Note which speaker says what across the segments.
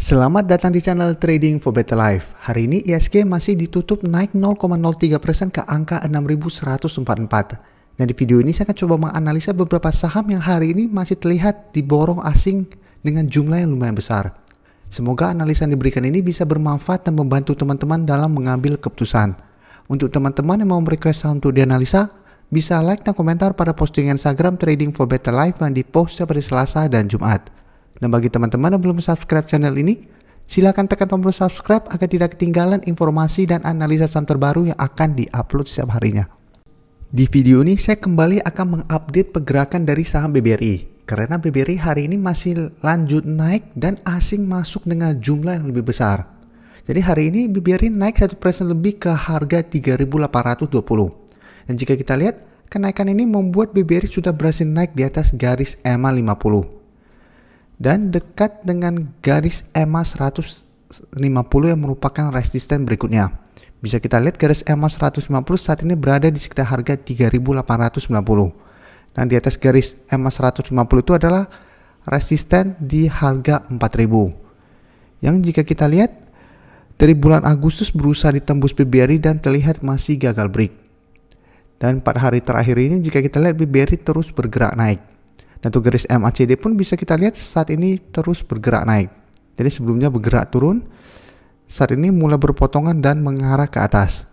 Speaker 1: Selamat datang di channel Trading for Better Life. Hari ini ISG masih ditutup naik 0,03% ke angka 6.144. Dan di video ini saya akan coba menganalisa beberapa saham yang hari ini masih terlihat diborong asing dengan jumlah yang lumayan besar. Semoga analisa yang diberikan ini bisa bermanfaat dan membantu teman-teman dalam mengambil keputusan. Untuk teman-teman yang mau merequest saham untuk dianalisa, bisa like dan komentar pada postingan Instagram Trading for Better Life yang dipost pada Selasa dan Jumat. Dan bagi teman-teman yang belum subscribe channel ini, silakan tekan tombol subscribe agar tidak ketinggalan informasi dan analisa saham terbaru yang akan diupload setiap harinya. Di video ini saya kembali akan mengupdate pergerakan dari saham BBRI. Karena BBRI hari ini masih lanjut naik dan asing masuk dengan jumlah yang lebih besar. Jadi hari ini BBRI naik 1% lebih ke harga 3.820. Dan jika kita lihat, kenaikan ini membuat BBRI sudah berhasil naik di atas garis EMA 50. Dan dekat dengan garis EMA 150 yang merupakan resisten berikutnya. Bisa kita lihat garis EMA 150 saat ini berada di sekitar harga 3.890. Dan di atas garis EMA 150 itu adalah resisten di harga 4.000. Yang jika kita lihat dari bulan Agustus berusaha ditembus BBRI dan terlihat masih gagal break. Dan 4 hari terakhir ini jika kita lihat BBRI terus bergerak naik. Dan untuk garis MACD pun bisa kita lihat saat ini terus bergerak naik. Jadi sebelumnya bergerak turun, saat ini mulai berpotongan dan mengarah ke atas.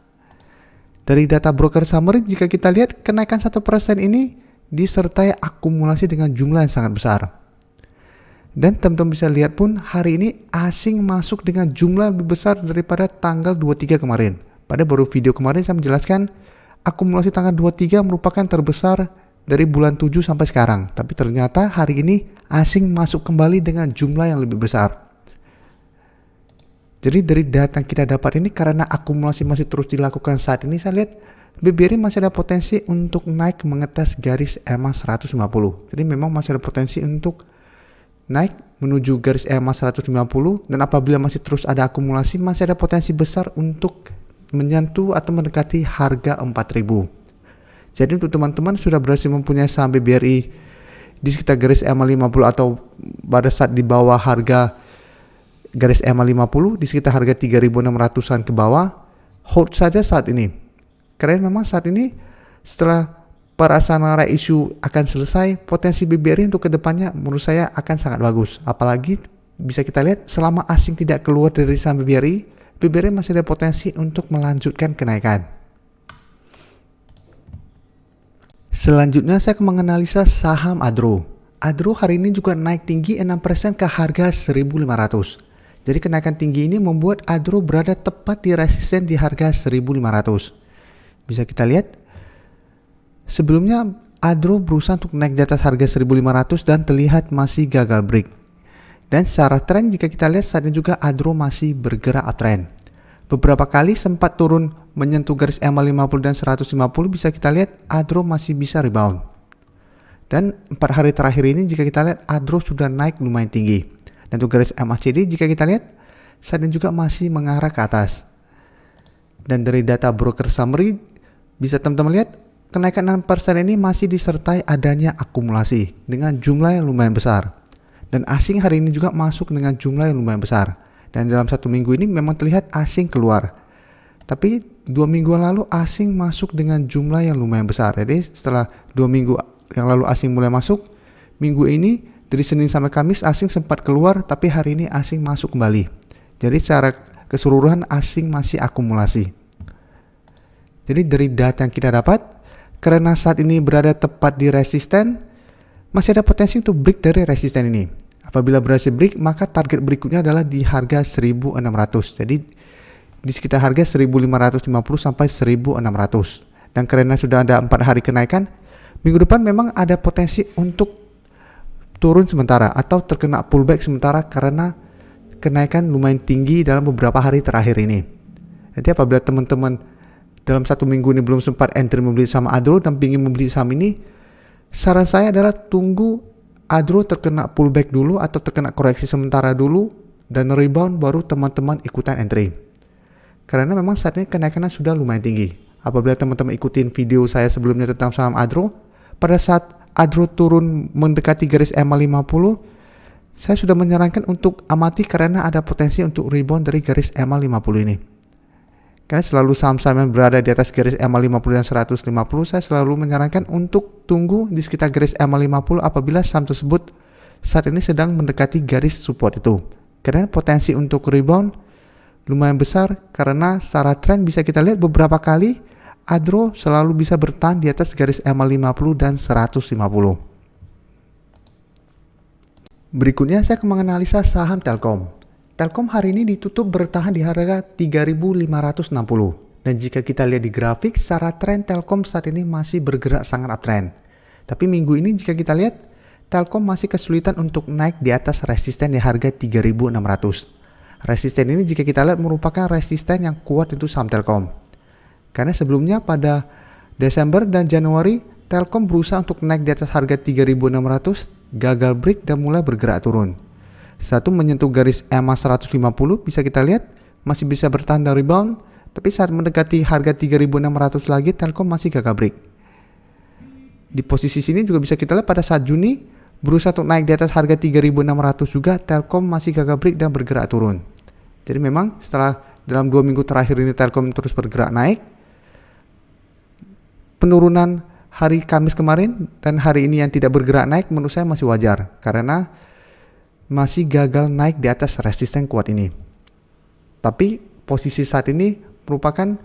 Speaker 1: Dari data broker summary jika kita lihat kenaikan 1% ini disertai akumulasi dengan jumlah yang sangat besar. Dan teman-teman bisa lihat pun hari ini asing masuk dengan jumlah lebih besar daripada tanggal 23 kemarin. Pada baru video kemarin saya menjelaskan akumulasi tanggal 23 merupakan terbesar dari bulan 7 sampai sekarang. Tapi ternyata hari ini asing masuk kembali dengan jumlah yang lebih besar. Jadi dari data yang kita dapat ini karena akumulasi masih terus dilakukan saat ini, saya lihat BBRI masih ada potensi untuk naik mengetes garis EMA 150. Jadi memang masih ada potensi untuk naik menuju garis EMA 150 dan apabila masih terus ada akumulasi masih ada potensi besar untuk menyentuh atau mendekati harga 4.000. Jadi untuk teman-teman sudah berhasil mempunyai saham BBRI di sekitar garis EMA 50 atau pada saat di bawah harga garis EMA 50 di sekitar harga 3.600-an ke bawah, hold saja saat ini. Karena memang saat ini setelah prasarana isu akan selesai, potensi BBRI untuk kedepannya menurut saya akan sangat bagus. Apalagi bisa kita lihat selama asing tidak keluar dari saham BBRI, BBRI masih ada potensi untuk melanjutkan kenaikan. Selanjutnya saya akan menganalisa saham Adro. Adro hari ini juga naik tinggi 6% ke harga 1.500. Jadi kenaikan tinggi ini membuat Adro berada tepat di resisten di harga 1.500. Bisa kita lihat sebelumnya Adro berusaha untuk naik di atas harga 1.500 dan terlihat masih gagal break. Dan secara tren jika kita lihat saat ini juga Adro masih bergerak uptrend. Beberapa kali sempat turun menyentuh garis EMA 50 dan 150, bisa kita lihat Adro masih bisa rebound. Dan 4 hari terakhir ini jika kita lihat Adro sudah naik lumayan tinggi. Dan untuk garis MACD jika kita lihat saat ini juga masih mengarah ke atas. Dan dari data broker summary bisa teman-teman lihat kenaikan 6% ini masih disertai adanya akumulasi dengan jumlah yang lumayan besar. Dan asing hari ini juga masuk dengan jumlah yang lumayan besar. Dan dalam 1 minggu ini memang terlihat asing keluar. Tapi 2 minggu lalu asing masuk dengan jumlah yang lumayan besar. Jadi setelah 2 minggu yang lalu asing mulai masuk, minggu ini dari Senin sampai Kamis asing sempat keluar, tapi hari ini asing masuk kembali. Jadi secara keseluruhan asing masih akumulasi. Jadi dari data yang kita dapat, karena saat ini berada tepat di resisten, masih ada potensi untuk break dari resisten ini. Apabila berhasil break, maka target berikutnya adalah di harga 1.600. Jadi di sekitar harga 1.550 sampai 1.600. Dan karena sudah ada 4 hari kenaikan, minggu depan memang ada potensi untuk turun sementara atau terkena pullback sementara karena kenaikan lumayan tinggi dalam beberapa hari terakhir ini. Jadi apabila teman-teman dalam 1 minggu ini belum sempat entry membeli saham Adro dan ingin membeli saham ini, saran saya adalah tunggu Adro terkena pullback dulu atau terkena koreksi sementara dulu dan rebound baru teman-teman ikutan entry. Karena memang saat ini kenaikannya sudah lumayan tinggi. Apabila teman-teman ikutin video saya sebelumnya tentang saham Adro, pada saat Adro turun mendekati garis EMA 50, saya sudah menyarankan untuk amati karena ada potensi untuk rebound dari garis EMA 50 ini. Karena selalu saham-saham yang berada di atas garis EMA 50 dan 150, saya selalu menyarankan untuk tunggu di sekitar garis EMA 50 apabila saham tersebut saat ini sedang mendekati garis support itu. Karena potensi untuk rebound lumayan besar karena secara tren bisa kita lihat beberapa kali Adro selalu bisa bertahan di atas garis EMA 50 dan 150. Berikutnya saya akan menganalisa saham Telkom. Telkom hari ini ditutup bertahan di harga 3.560. Dan jika kita lihat di grafik, secara tren Telkom saat ini masih bergerak sangat uptrend. Tapi minggu ini jika kita lihat, Telkom masih kesulitan untuk naik di atas resisten di harga 3.600. Resisten ini jika kita lihat merupakan resisten yang kuat untuk saham Telkom. Karena sebelumnya pada Desember dan Januari, Telkom berusaha untuk naik di atas harga 3.600, gagal break dan mulai bergerak turun. Satu menyentuh garis EMA 150 bisa kita lihat masih bisa bertahan dan rebound, tapi saat mendekati harga 3.600 lagi Telkom masih gagal break. Di posisi sini juga bisa kita lihat pada saat Juni berusaha untuk naik di atas harga 3.600 juga Telkom masih gagal break dan bergerak turun. Jadi memang setelah dalam 2 minggu terakhir ini Telkom terus bergerak naik, penurunan hari Kamis kemarin dan hari ini yang tidak bergerak naik menurut saya masih wajar karena masih gagal naik di atas resisten kuat ini. Tapi posisi saat ini merupakan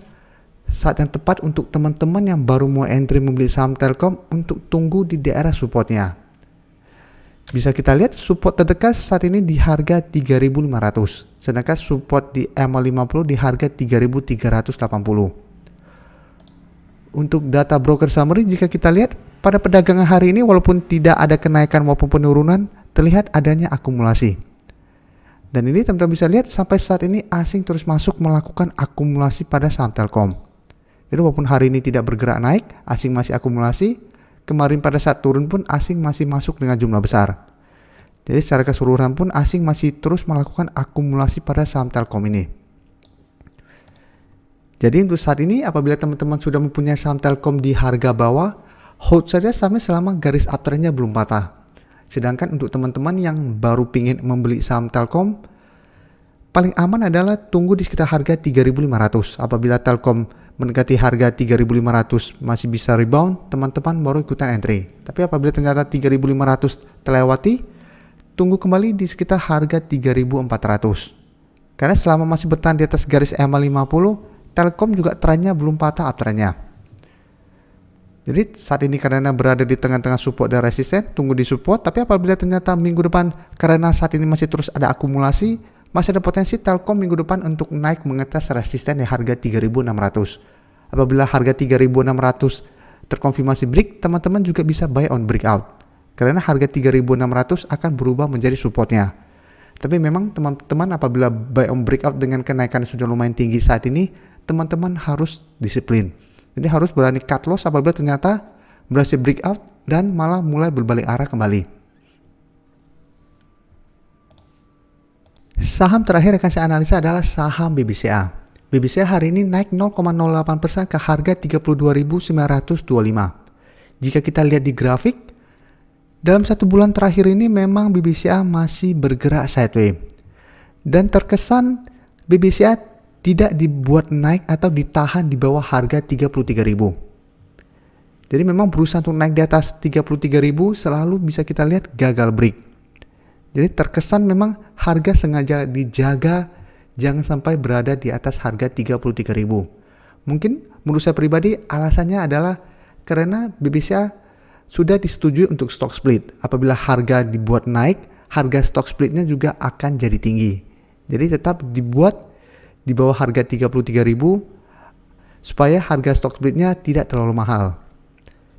Speaker 1: saat yang tepat untuk teman-teman yang baru mau entry membeli saham Telkom untuk tunggu di daerah supportnya. Bisa kita lihat support terdekat saat ini di harga 3.500, sedangkan support di EMA 50 di harga 3.380. Untuk data broker summary jika kita lihat pada perdagangan hari ini walaupun tidak ada kenaikan maupun penurunan terlihat adanya akumulasi. Dan ini teman-teman bisa lihat sampai saat ini asing terus masuk melakukan akumulasi pada saham Telkom. Jadi walaupun hari ini tidak bergerak naik, asing masih akumulasi. Kemarin pada saat turun pun asing masih masuk dengan jumlah besar. Jadi secara keseluruhan pun asing masih terus melakukan akumulasi pada saham Telkom ini. Jadi untuk saat ini apabila teman-teman sudah mempunyai saham Telkom di harga bawah, hold saja sahamnya selama garis uptrendnya belum patah. Sedangkan untuk teman-teman yang baru ingin membeli saham Telkom, paling aman adalah tunggu di sekitar harga 3.500. Apabila Telkom mendekati harga 3.500 masih bisa rebound, teman-teman baru ikutan entry. Tapi apabila ternyata 3.500 terlewati, tunggu kembali di sekitar harga 3.400. Karena selama masih bertahan di atas garis EMA 50, Telkom juga trennya belum patah uptrendnya. Jadi saat ini karena berada di tengah-tengah support dan resisten, tunggu di support. Tapi apabila ternyata minggu depan karena saat ini masih terus ada akumulasi, masih ada potensi Telkom minggu depan untuk naik mengetes resisten di harga 3.600. Apabila harga 3.600 terkonfirmasi break, teman-teman juga bisa buy on breakout. Karena harga 3.600 akan berubah menjadi supportnya. Tapi memang teman-teman apabila buy on breakout dengan kenaikan sudah lumayan tinggi saat ini, teman-teman harus disiplin. Jadi harus berani cut loss apabila ternyata berhasil breakout dan malah mulai berbalik arah kembali. Saham terakhir yang akan saya analisa adalah saham BBCA. BBCA hari ini naik 0,08% ke harga 32.925. Jika kita lihat di grafik, dalam 1 bulan terakhir ini memang BBCA masih bergerak sideways. Dan terkesan BBCA tidak dibuat naik atau ditahan di bawah harga 33.000. Jadi memang berusaha untuk naik di atas 33.000 selalu bisa kita lihat gagal break. Jadi terkesan memang harga sengaja dijaga jangan sampai berada di atas harga 33.000. Mungkin menurut saya pribadi alasannya adalah karena BBCA sudah disetujui untuk stock split. Apabila harga dibuat naik, harga stock splitnya juga akan jadi tinggi. Jadi tetap dibuat di bawah harga 33.000 supaya harga stock splitnya tidak terlalu mahal.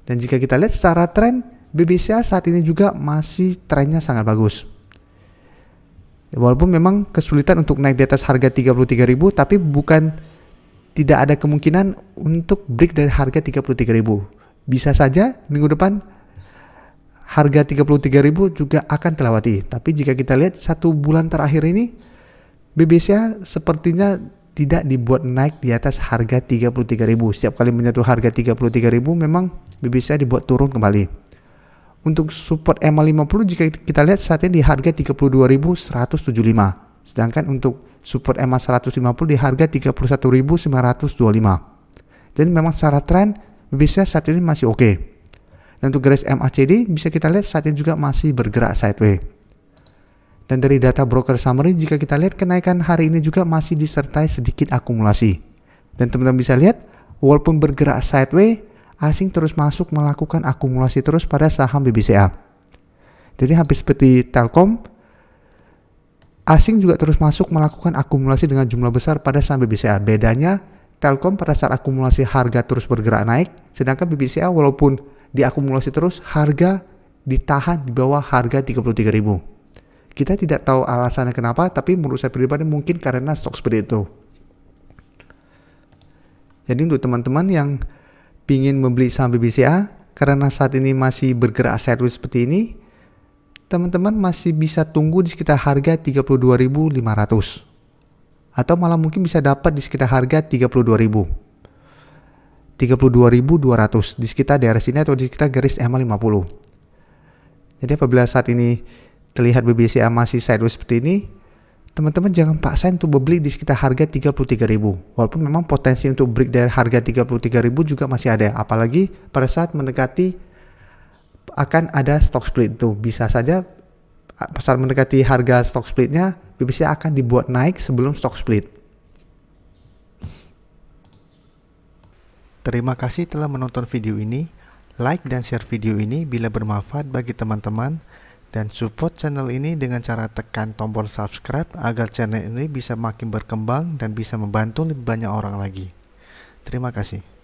Speaker 1: Dan jika kita lihat secara tren, BBCA saat ini juga masih trennya sangat bagus. Walaupun memang kesulitan untuk naik di atas harga 33.000, tapi bukan tidak ada kemungkinan untuk break dari harga 33.000. Bisa saja minggu depan harga 33.000 juga akan terlewati. Tapi jika kita lihat 1 bulan terakhir ini, BBCA sepertinya tidak dibuat naik di atas harga 33.000. Setiap kali menyentuh harga 33.000 memang BBCA dibuat turun kembali. Untuk support EMA 50 jika kita lihat saat ini di harga 32.175. Sedangkan untuk support EMA 150 di harga 31.925. Jadi memang secara tren BBCA saat ini masih oke. Dan untuk garis MACD bisa kita lihat saat ini juga masih bergerak sideways. Dan dari data broker summary jika kita lihat kenaikan hari ini juga masih disertai sedikit akumulasi. Dan teman-teman bisa lihat walaupun bergerak sideways, asing terus masuk melakukan akumulasi terus pada saham BBCA. Jadi hampir seperti Telkom, asing juga terus masuk melakukan akumulasi dengan jumlah besar pada saham BBCA. Bedanya Telkom pada saat akumulasi harga terus bergerak naik, sedangkan BBCA walaupun diakumulasi terus, harga ditahan di bawah harga 33.000. Kita tidak tahu alasannya kenapa, tapi menurut saya pribadi mungkin karena stok seperti itu. Jadi untuk teman-teman yang ingin membeli saham BBCA karena saat ini masih bergerak sideways seperti ini, teman-teman masih bisa tunggu di sekitar harga 32.500 atau malah mungkin bisa dapat di sekitar harga 32.200 di sekitar daerah sini atau di sekitar garis EMA 50. Jadi apabila saat ini terlihat BBCA masih sideways seperti ini, teman-teman jangan paksain untuk membeli di sekitar harga 33.000. Walaupun memang potensi untuk break dari harga 33.000 juga masih ada. Apalagi pada saat mendekati akan ada stock split itu. Bisa saja saat mendekati harga stock splitnya, BBCA akan dibuat naik sebelum stock split. Terima kasih telah menonton video ini. Like dan share video ini bila bermanfaat bagi teman-teman. Dan support channel ini dengan cara tekan tombol subscribe agar channel ini bisa makin berkembang dan bisa membantu lebih banyak orang lagi. Terima kasih.